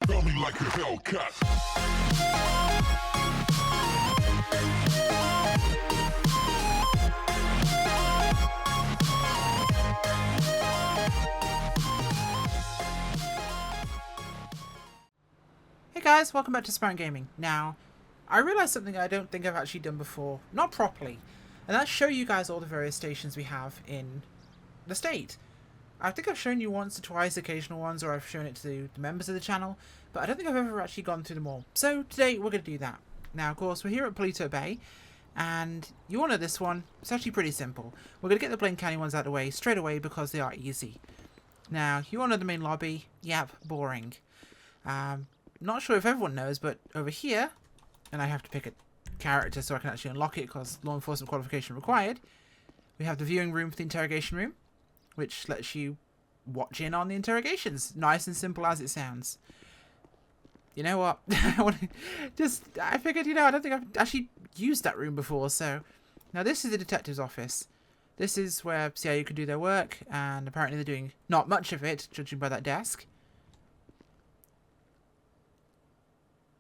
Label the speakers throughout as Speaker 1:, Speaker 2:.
Speaker 1: Feel me like a Hellcat.
Speaker 2: Hey guys, welcome back to Aspirant Gaming. Now, I realised something I don't think I've actually done before, not properly, and that's show you guys all the various stations we have in the state. I think I've shown you once or twice occasional ones, or I've shown it to the members of the channel, but I don't think I've ever actually gone through them all. So today we're going to do that. Now, of course, we're here at Pluto Bay, and you all know this one. It's actually pretty simple. We're going to get the Blink Canny ones out of the way straight away because they are easy. Now, you all know the main lobby. Yep, boring. Not sure if everyone knows, but over here, and I have to pick a character so I can actually unlock it because law enforcement qualification required, we have the viewing room for the interrogation room, which lets you watch in on the interrogations. Nice and simple as it sounds. You know what? I figured, I don't think I've actually used that room before, so... Now this is the detective's office. This is where CIA can do their work, and apparently they're doing not much of it, judging by that desk.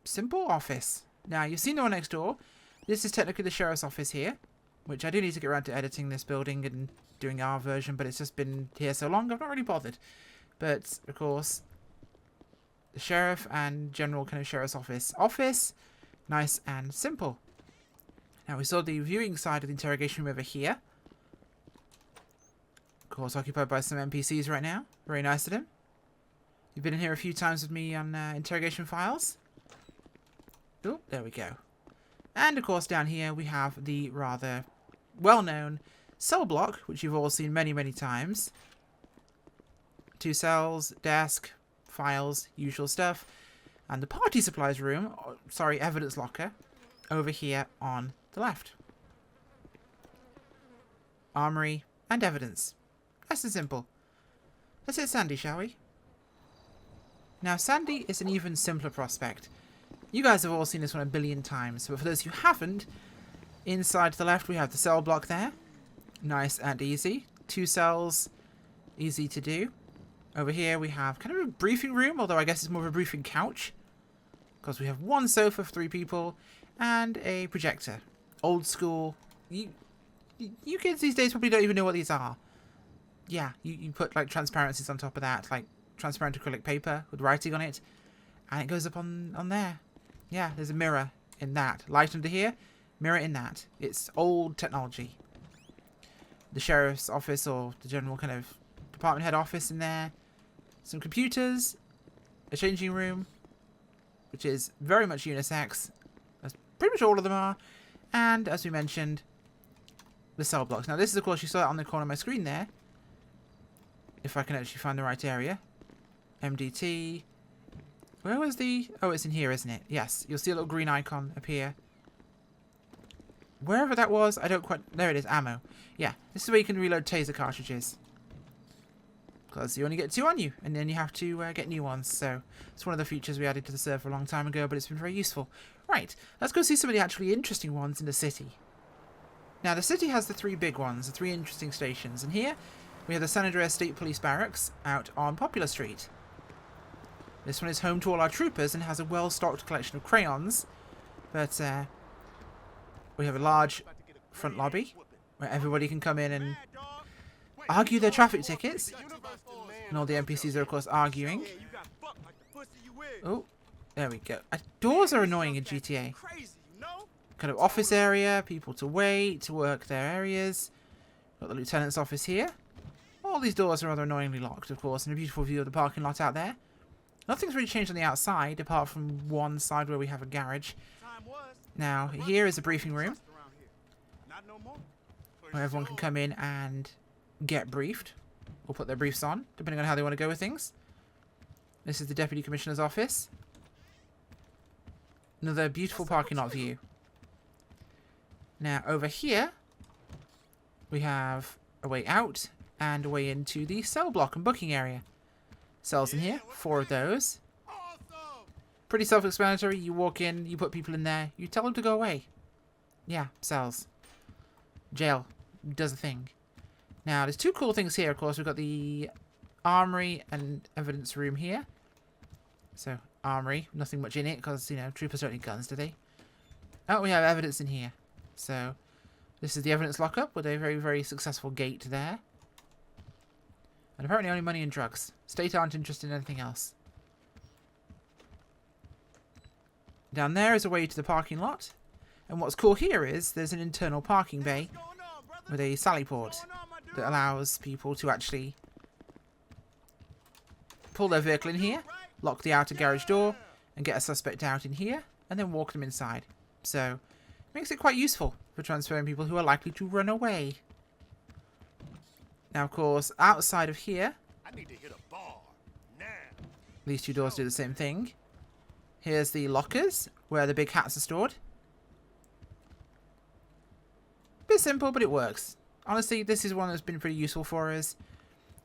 Speaker 2: Simple office. Now, you've seen the one next door. This is technically the sheriff's office here, which I do need to get around to editing this building and doing our version, but it's just been here so long, I've not really bothered. But, of course, the sheriff and general kind of sheriff's office. Office, nice and simple. Now, we saw the viewing side of the interrogation room over here. Of course, occupied by some NPCs right now. Very nice of them. You've been in here a few times with me on interrogation files. Oh, there we go. And, of course, down here we have the rather well-known cell block, which you've all seen many, many times. 2 cells, desk, files, usual stuff. And the party supplies room, sorry, evidence locker, over here on the left. Armory and evidence. Nice and simple. Let's hit Sandy, shall we? Now, Sandy is an even simpler prospect. You guys have all seen this one a billion times, but for those who haven't, inside to the left we have the cell block there. Nice and easy. 2 cells, easy to do. Over here we have kind of a briefing room, although I guess it's more of a briefing couch. Because we have 1 sofa for 3 people, and a projector. Old school. You kids these days probably don't even know what these are. Yeah, you put like transparencies on top of that, like transparent acrylic paper with writing on it, and it goes up on there. Yeah, there's a mirror in that. Light under here, mirror in that. It's old technology. The sheriff's office or the general kind of department head office in there. Some computers. A changing room, which is very much unisex, as pretty much all of them are. And, as we mentioned, the cell blocks. Now, this is, of course, you saw that on the corner of my screen there. If I can actually find the right area. MDT... Where was the... Oh, it's in here, isn't it? Yes. You'll see a little green icon appear. Wherever that was, I don't quite... There it is, ammo. Yeah, this is where you can reload taser cartridges. Because you only get 2 on you, and then you have to get new ones. So, it's one of the features we added to the server a long time ago, but it's been very useful. Right, let's go see some of the actually interesting ones in the city. Now, the city has the 3 big ones, the 3 interesting stations. And here, we have the San Andreas State Police Barracks out on Popular Street. This one is home to all our troopers and has a well-stocked collection of crayons. But we have a large front lobby where everybody can come in and argue their traffic tickets. And all the NPCs are, of course, arguing. Oh, there we go. Doors are annoying in GTA. Kind of office area, people to wait, to work their areas. Got the lieutenant's office here. All these doors are rather annoyingly locked, of course, and a beautiful view of the parking lot out there. Nothing's really changed on the outside, apart from one side where we have a garage. Now, here is a briefing room, where everyone can come in and get briefed, or put their briefs on, depending on how they want to go with things. This is the Deputy Commissioner's office. Another beautiful parking lot view. Now, over here, we have a way out, and a way into the cell block and booking area. Cells in here, 4 of those. Pretty self-explanatory. You walk in, you put people in there, you tell them to go away. Yeah, cells. Jail does a thing. Now, there's 2 cool things here, of course. We've got the armory and evidence room here. So, armory. Nothing much in it because, you know, troopers don't need guns, do they? Oh, we have evidence in here. So, this is the evidence lockup with a very, very successful gate there. And apparently only money and drugs. State aren't interested in anything else. Down there is a way to the parking lot. And what's cool here is there's an internal parking bay with a sally port that allows people to actually pull their vehicle in here, lock the outer garage door, and get a suspect out in here, and then walk them inside. So, it makes it quite useful for transferring people who are likely to run away. Now, of course, outside of here,
Speaker 1: I need to hit a bar now.
Speaker 2: these two doors do the same thing. Here's the lockers, where the big hats are stored. Bit simple, but it works. Honestly, this is one that's been pretty useful for us.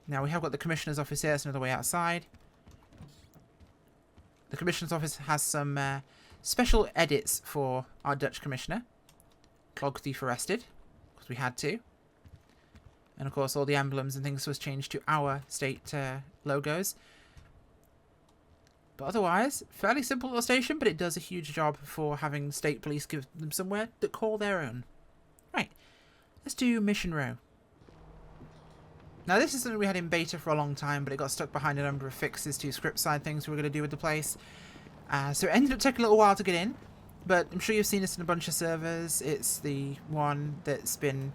Speaker 2: Now, we have got the Commissioner's office here. It's another way outside. The Commissioner's office has some special edits for our Dutch Commissioner. Clog thief arrested, because we had to. And, of course, all the emblems and things was changed to our state logos. But otherwise, fairly simple little station, but it does a huge job for having state police give them somewhere to call their own. Right, let's do Mission Row. Now, this is something we had in beta for a long time, but it got stuck behind a number of fixes to script side things we were going to do with the place. So it ended up taking a little while to get in, but I'm sure you've seen this in a bunch of servers. It's the one that's been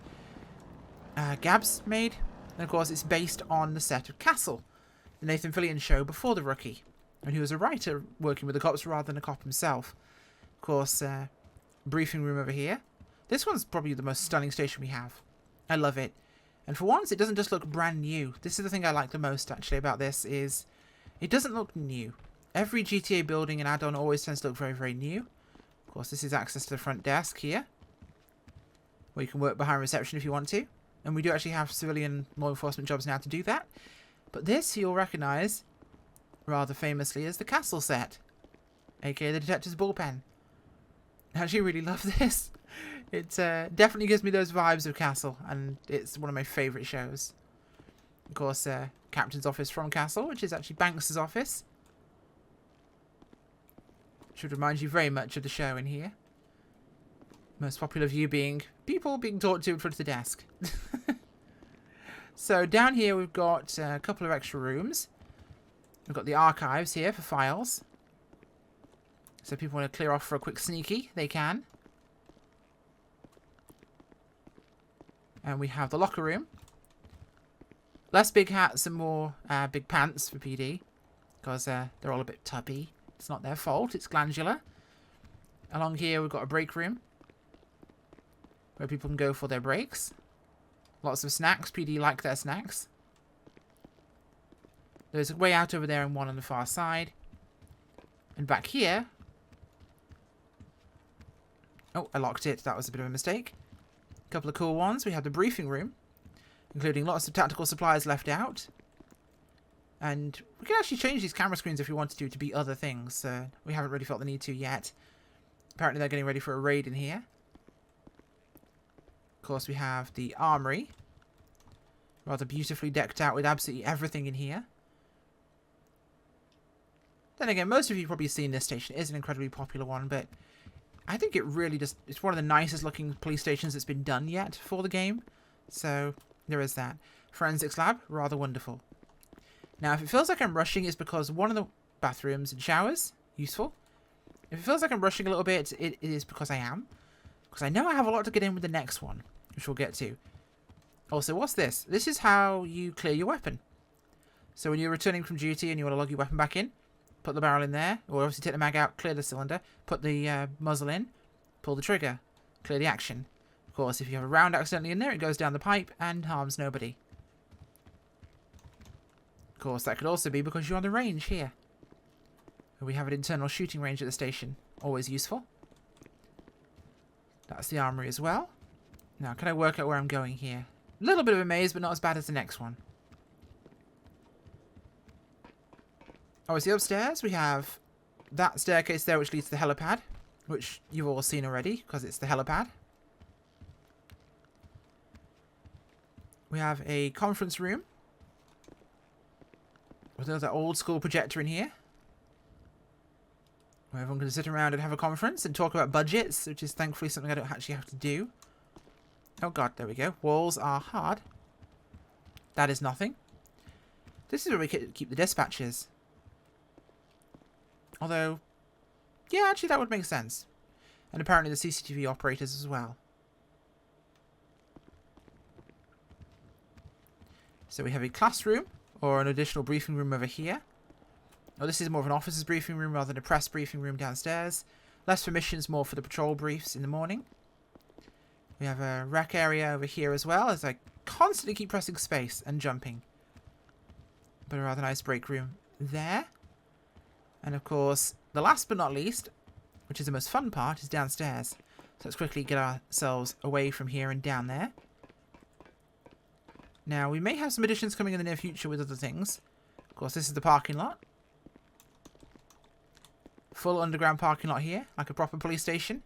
Speaker 2: Gabs made, and of course it's based on the set of Castle, the Nathan Fillion show before The Rookie, and he was a writer working with the cops rather than a cop himself. Of course, briefing room over here. This one's probably the most stunning station we have. I love it. And for once, it doesn't just look brand new. This is the thing I like the most, actually, about this, is it doesn't look new. Every GTA building and add-on always tends to look very, very new. Of course, this is access to the front desk here, where you can work behind reception if you want to. And we do actually have civilian law enforcement jobs now to do that. But this you'll recognise, rather famously, as the Castle set, aka the Detective's Bullpen. I actually really love this. It definitely gives me those vibes of Castle, and it's one of my favourite shows. Of course, Captain's office from Castle, which is actually Banks' office. Should remind you very much of the show in here. Most popular view being people being talked to in front of the desk. So down here we've got a couple of extra rooms. We've got the archives here for files. So if people want to clear off for a quick sneaky, they can. And we have the locker room. Less big hats and more big pants for PD. Because they're all a bit tubby. It's not their fault, it's glandular. Along here we've got a break room, where people can go for their breaks. Lots of snacks. PD like their snacks. There's a way out over there and one on the far side. And back here... Oh, I locked it. That was a bit of a mistake. A couple of cool ones. We have the briefing room, including lots of tactical supplies left out. And we can actually change these camera screens if we wanted to be other things. We haven't really felt the need to yet. Apparently they're getting ready for a raid in here. Of course, we have the armory. Rather beautifully decked out with absolutely everything in here. Then again, most of you have probably seen this station. It is an incredibly popular one, but I think it really just... It's one of the nicest looking police stations that's been done yet for the game. So, there is that. Forensics lab, rather wonderful. Now, if it feels like I'm rushing, it's because one of the bathrooms and showers, useful. If it feels like I'm rushing a little bit, it is because I am. Because I know I have a lot to get in with the next one, which we'll get to. Also, what's this? This is how you clear your weapon. So when you're returning from duty and you want to log your weapon back in, put the barrel in there, or obviously take the mag out, clear the cylinder, put the muzzle in, pull the trigger, clear the action. Of course, if you have a round accidentally in there, it goes down the pipe and harms nobody. Of course, that could also be because you're on the range here. We have an internal shooting range at the station. Always useful. That's the armory as well. Now, can I work out where I'm going here? A little bit of a maze, but not as bad as the next one. Obviously, upstairs we have that staircase there, which leads to the helipad, which you've all seen already, because it's the helipad. We have a conference room with another old school projector in here. where everyone can sit around and have a conference and talk about budgets, which is thankfully something I don't actually have to do. Oh god, there we go. Walls are hard. That is nothing. This is where we keep the dispatches. Although, yeah, actually that would make sense. And apparently the CCTV operators as well. So we have a classroom, or an additional briefing room over here. Oh, this is more of an officer's briefing room rather than a press briefing room downstairs. Less for missions, more for the patrol briefs in the morning. We have a rec area over here as well, as I constantly keep pressing space and jumping. But a rather nice break room there. And of course, the last but not least, which is the most fun part, is downstairs. So let's quickly get ourselves away from here and down there. Now, we may have some additions coming in the near future with other things. Of course, this is the parking lot. Full underground parking lot here, like a proper police station.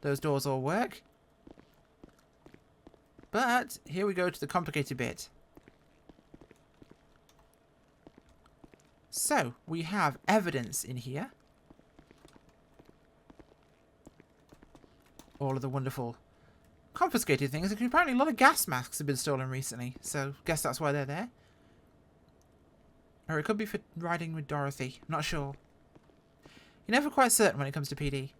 Speaker 2: Those doors all work. But here we go to the complicated bit. So, we have evidence in here. All of the wonderful confiscated things. Apparently a lot of gas masks have been stolen recently, so guess that's why they're there. Or it could be for riding with Dorothy. I'm not sure. You're never quite certain when it comes to PD.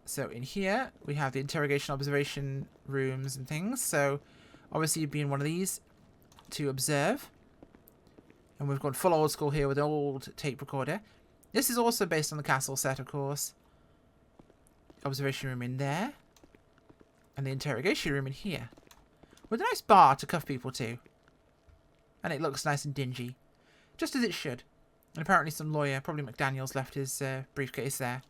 Speaker 2: So in here, we have the interrogation observation rooms and things. So obviously you'd be in one of these to observe. And we've gone full old school here with an old tape recorder. This is also based on the castle set, of course. Observation room in there. And the interrogation room in here. With a nice bar to cuff people to. And it looks nice and dingy. Just as it should. And apparently some lawyer, probably McDaniels, left his briefcase there.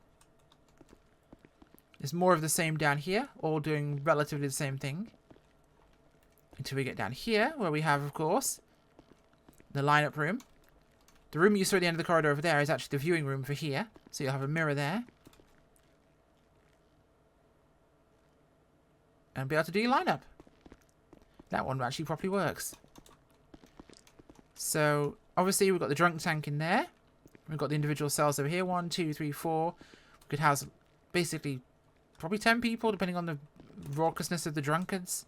Speaker 2: There's more of the same down here, all doing relatively the same thing. Until we get down here, where we have, of course, the lineup room. The room you saw at the end of the corridor over there is actually the viewing room for here. So you'll have a mirror there. And be able to do your lineup. That one actually properly works. So, obviously we've got the drunk tank in there. We've got the individual cells over here. 1, 2, 3, 4. We could house basically probably 10 people, depending on the raucousness of the drunkards.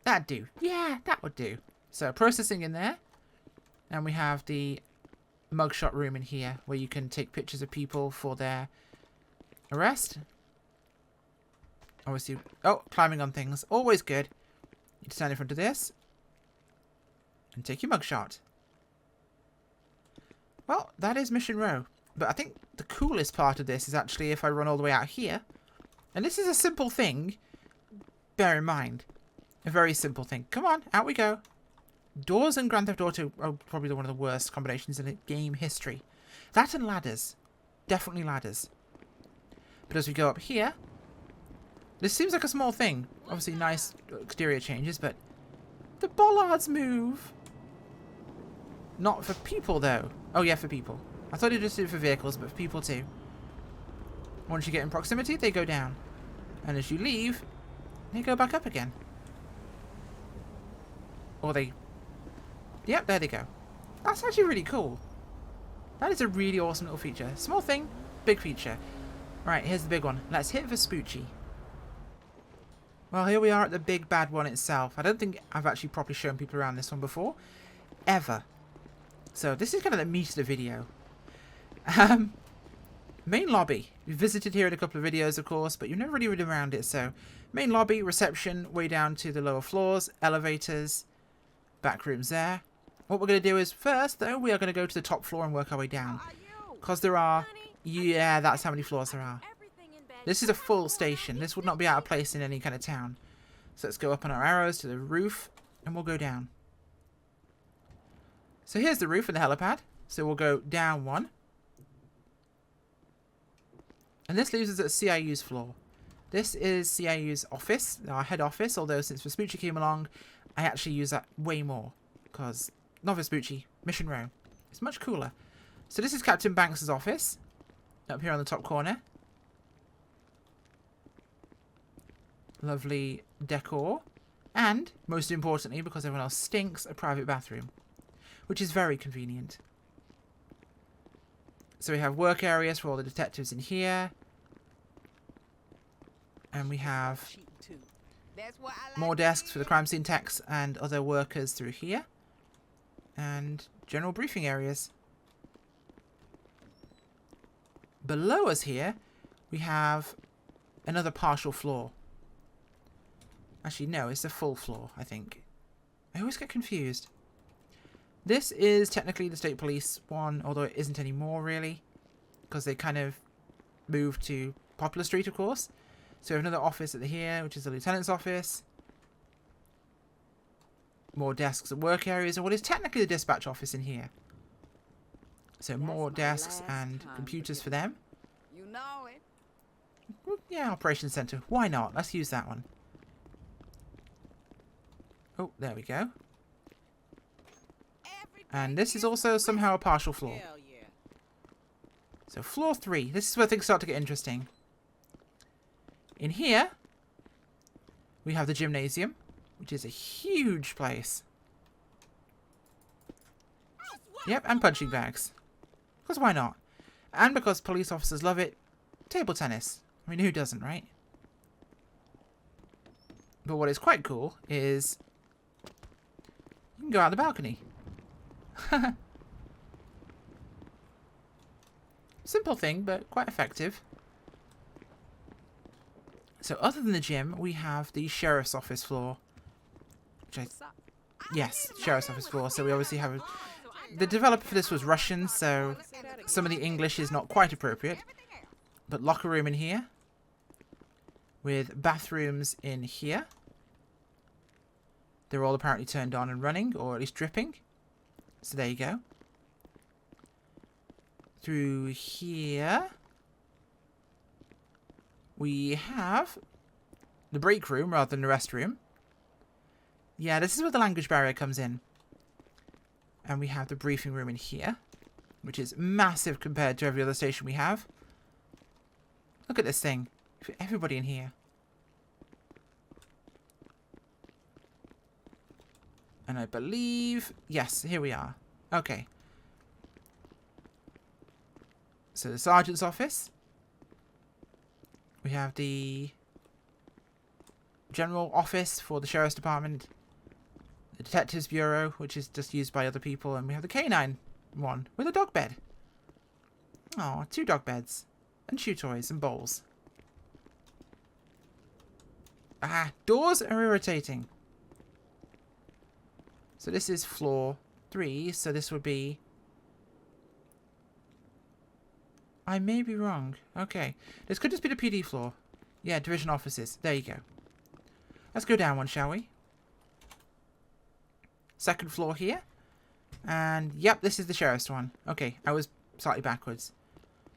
Speaker 2: That'd do. Yeah, that would do. So, processing in there. And we have the mugshot room in here, where you can take pictures of people for their arrest. Obviously, oh, climbing on things. Always good. You stand in front of this. And take your mugshot. Well, that is Mission Row. But I think the coolest part of this is actually if I run all the way out here. And this is a simple thing. Bear in mind. A very simple thing. Come on, out we go. Doors and Grand Theft Auto are probably one of the worst combinations in game history. That and ladders. Definitely ladders. But as we go up here, this seems like a small thing. Obviously nice exterior changes, but the bollards move. Not for people, though. Oh, yeah, for people. I thought it just did for vehicles, but for people, too. Once you get in proximity, they go down. And as you leave, they go back up again. Or they... Yep, there they go. That's actually really cool. That is a really awesome little feature. Small thing, big feature. Right, here's the big one. Let's hit Vespucci. Well, here we are at the big bad one itself. I don't think I've actually properly shown people around this one before. Ever. So, this is kind of the meat of the video. Main lobby. We've visited here in a couple of videos, of course, but you've never really been around it. So, main lobby, reception, way down to the lower floors, elevators, back rooms there. What we're going to do is, first, though, we are going to go to the top floor and work our way down. Because there are... Yeah, that's how many floors there are. This is a full station. This would not be out of place in any kind of town. So let's go up on our arrows to the roof, and we'll go down. So here's the roof and the helipad. So we'll go down one. And this leaves us at CIU's floor. This is CIU's office, our head office, although since Vespucci came along, I actually use that way more. Because, not Vespucci, Mission Row. It's much cooler. So this is Captain Banks' office, up here on the top corner. Lovely decor. And, most importantly, because everyone else stinks, a private bathroom. Which is very convenient. So we have work areas for all the detectives in here. And we have more desks for the crime scene techs and other workers through here. And general briefing areas. Below us here, we have another partial floor. Actually, no, it's a full floor, I think. I always get confused. This is technically the state police one, although it isn't anymore, really. Because they kind of moved to Poplar Street, of course. So we have another office at here, which is the lieutenant's office. More desks and work areas, and what is technically the dispatch office in here. So more desks and computers for them.
Speaker 3: You know it.
Speaker 2: Well, yeah, operations center. Why not? Let's use that one. Oh, there we go. And this is also somehow a partial floor.
Speaker 3: Hell yeah.
Speaker 2: So floor 3. This is where things start to get interesting. In here, we have the gymnasium, which is a huge place. Yep, and punching bags. Because why not? And because police officers love it, table tennis. I mean, who doesn't, right? But what is quite cool is you can go out the balcony. Simple thing, but quite effective. So other than the gym, we have the sheriff's office floor. Which yes, sheriff's office floor. So we obviously have... The developer for this was Russian, so some of the English is not quite appropriate. But locker room in here. With bathrooms in here. They're all apparently turned on and running, or at least dripping. So there you go. Through here, we have the break room rather than the restroom. Yeah, this is where the language barrier comes in. And we have the briefing room in here, which is massive compared to every other station we have. Look at this thing. Everybody in here. And I believe... Yes, here we are. Okay. So the sergeant's office. We have the general office for the sheriff's department. The detectives bureau, which is just used by other people. And we have the canine one with a dog bed. Oh, 2 dog beds. And chew toys and bowls. Ah, doors are irritating. So this is floor 3, so this would be... I may be wrong. Okay. This could just be the PD floor. Yeah, division offices. There you go. Let's go down one, shall we? Second floor here. And, yep, this is the sheriff's one. Okay, I was slightly backwards.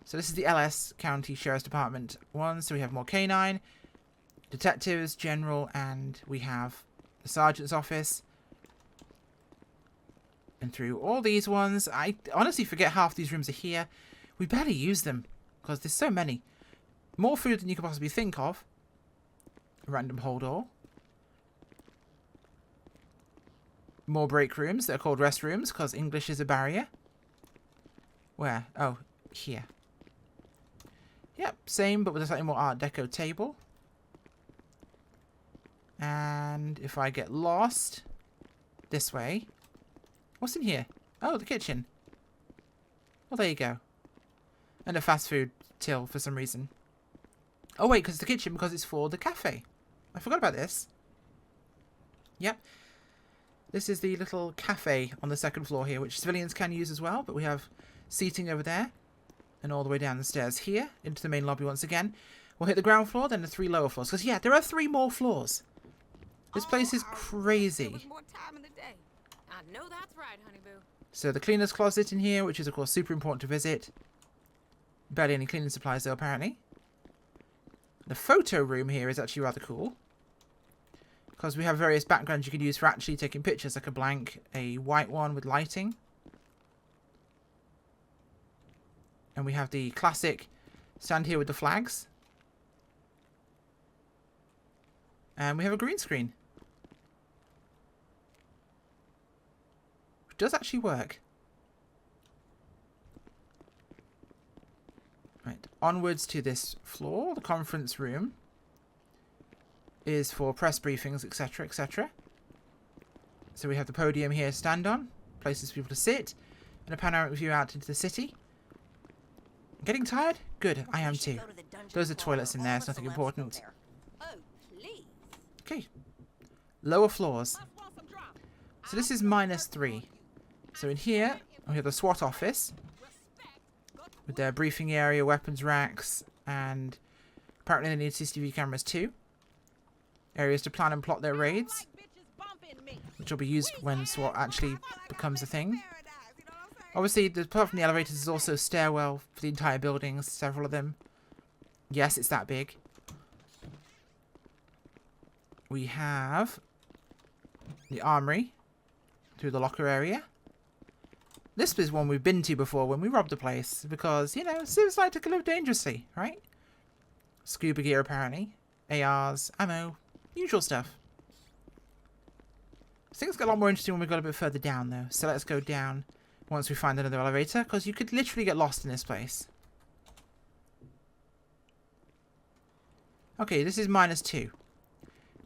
Speaker 2: So this is the LS County Sheriff's Department one. So we have more canine, detectives, general, and we have the sergeant's office. And through all these ones, I honestly forget half these rooms are here. We barely use them because there's so many. More food than you could possibly think of. Random hold all. More break rooms that are called restrooms because English is a barrier. Where? Oh, here. Yep, same but with a slightly more Art Deco table. And if I get lost, this way. What's in here? Oh, the kitchen. Well, there you go. And a fast food till for some reason. Oh, wait, because it's the kitchen because it's for the cafe. I forgot about this. Yep. This is the little cafe on the second floor here, which civilians can use as well. But we have seating over there. And all the way down the stairs here into the main lobby once again. We'll hit the ground floor, then the 3 lower floors. Because, yeah, there are 3 more floors. This place is crazy.
Speaker 4: I know that's right, honey boo.
Speaker 2: So the cleaner's closet in here, which is, of course, super important to visit. Barely any cleaning supplies, though, apparently. The photo room here is actually rather cool. Because we have various backgrounds you can use for actually taking pictures, like a blank, a white one with lighting. And we have the classic stand here with the flags. And we have a green screen. Which does actually work. Right, onwards to this floor. The conference room is for press briefings, etc., etc. So we have the podium here to stand on, places for people to sit, and a panoramic view out into the city. Getting tired? Good, I am too. Those are toilets in there, it's nothing important.
Speaker 4: Oh, please.
Speaker 2: Okay. Lower floors. So this is -3. So in here, we have the SWAT office, with their briefing area, weapons racks, and apparently they need CCTV cameras too. Areas to plan and plot their raids, which will be used when SWAT actually becomes a thing. Obviously, apart from the elevators, there's also a stairwell for the entire buildings, several of them. Yes, it's that big. We have the armory through the locker area. This is one we've been to before when we robbed the place, because, you know, Civs like to live dangerously, right? Scuba gear, apparently. ARs, ammo, usual stuff. Things get a lot more interesting when we got a bit further down, though. So let's go down once we find another elevator, because you could literally get lost in this place. Okay, this is -2.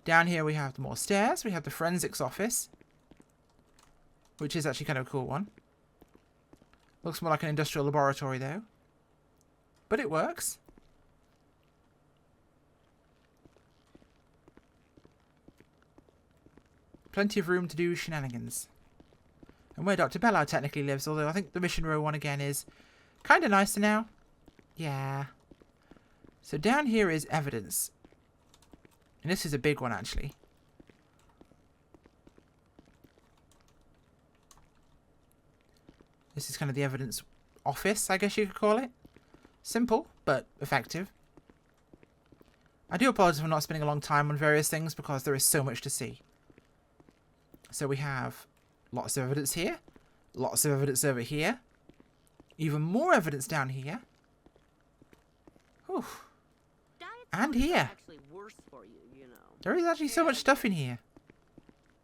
Speaker 2: Down here we have more stairs. We have the forensics office, which is actually kind of a cool one. Looks more like an industrial laboratory, though. But it works. Plenty of room to do shenanigans. And where Dr. Bellow technically lives, although I think the Mission Row one again is kind of nicer now. Yeah. So down here is evidence. And this is a big one, actually. This is kind of the evidence office, I guess you could call it. Simple, but effective. I do apologize for not spending a long time on various things because there is so much to see. So we have lots of evidence here. Lots of evidence over here. Even more evidence down here. Whew. And here. There is actually so much stuff in here.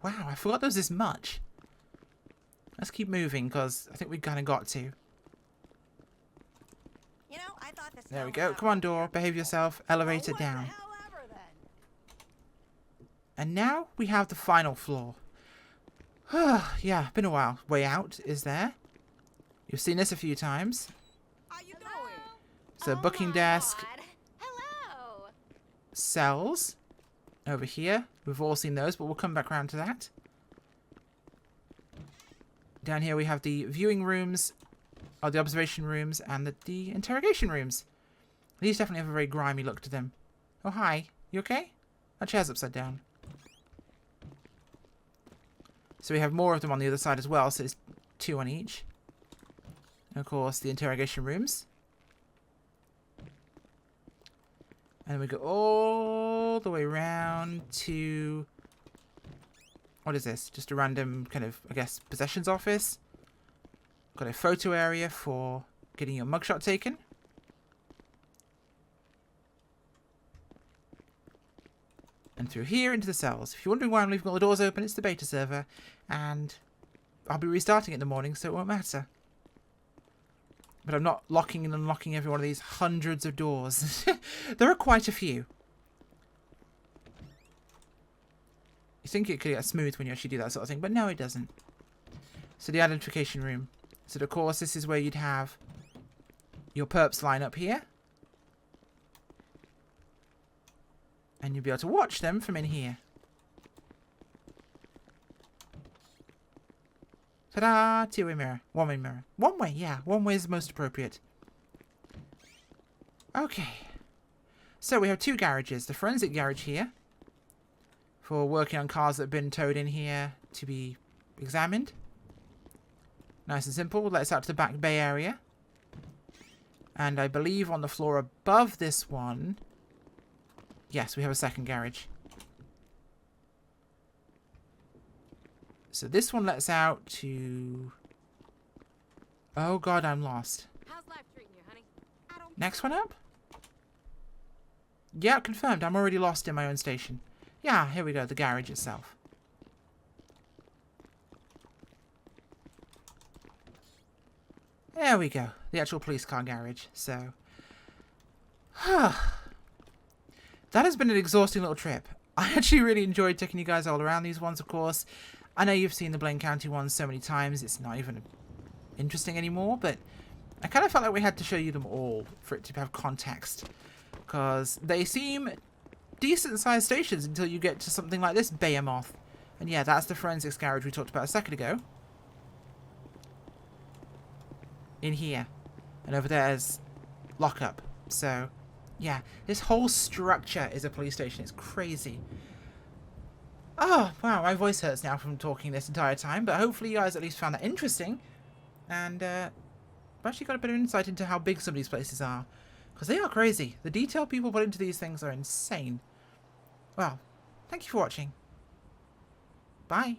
Speaker 2: Wow, I forgot there was this much. Let's keep moving, because I think we kind of got to. There we go. Come on, door. Behave yourself. Elevator down. And now we have the final floor. Yeah, been a while. Way out is there. You've seen this a few times. So booking desk.
Speaker 4: Hello.
Speaker 2: Cells. Over here. We've all seen those, but we'll come back around to that. Down here we have the viewing rooms, or the observation rooms, and the interrogation rooms. These definitely have a very grimy look to them. Oh, hi. You okay? That chair's upside down. So we have more of them on the other side as well, so it's 2 on each. And of course, the interrogation rooms. And we go all the way around to... What is this? Just a random kind of, I guess, possessions office. Got a photo area for getting your mugshot taken. And through here into the cells. If you're wondering why I'm leaving all the doors open, it's the beta server. And I'll be restarting it in the morning, so it won't matter. But I'm not locking and unlocking every one of these hundreds of doors. There are quite a few. You think it could get smooth when you actually do that sort of thing, but no, it doesn't. So the identification room. So of course, this is where you'd have your perps line up here. And you'll be able to watch them from in here. Ta-da! Two-way mirror. One-way mirror. One way, yeah. One way is most appropriate. Okay. So we have 2 garages. The forensic garage here. For working on cars that have been towed in here to be examined. Nice and simple. Let's out to the back bay area. And I believe on the floor above this one... Yes, we have a second garage. So this one lets out to... Oh god, I'm lost.
Speaker 4: How's life treating you, honey?
Speaker 2: Next one up? Yeah, confirmed. I'm already lost in my own station. Yeah, here we go, the garage itself. There we go, the actual police car garage. So, That has been an exhausting little trip. I actually really enjoyed taking you guys all around these ones, of course. I know you've seen the Blaine County ones so many times, it's not even interesting anymore, but I kind of felt like we had to show you them all for it to have context. Because they seem decent-sized stations until you get to something like this Behemoth. And yeah, that's the forensics garage we talked about a second ago. In here. And over there is lockup. So, yeah, this whole structure is a police station. It's crazy. Oh, wow, my voice hurts now from talking this entire time, but hopefully you guys at least found that interesting. And, I've actually got a bit of insight into how big some of these places are. Because they are crazy. The detail people put into these things are insane. Well, thank you for watching. Bye.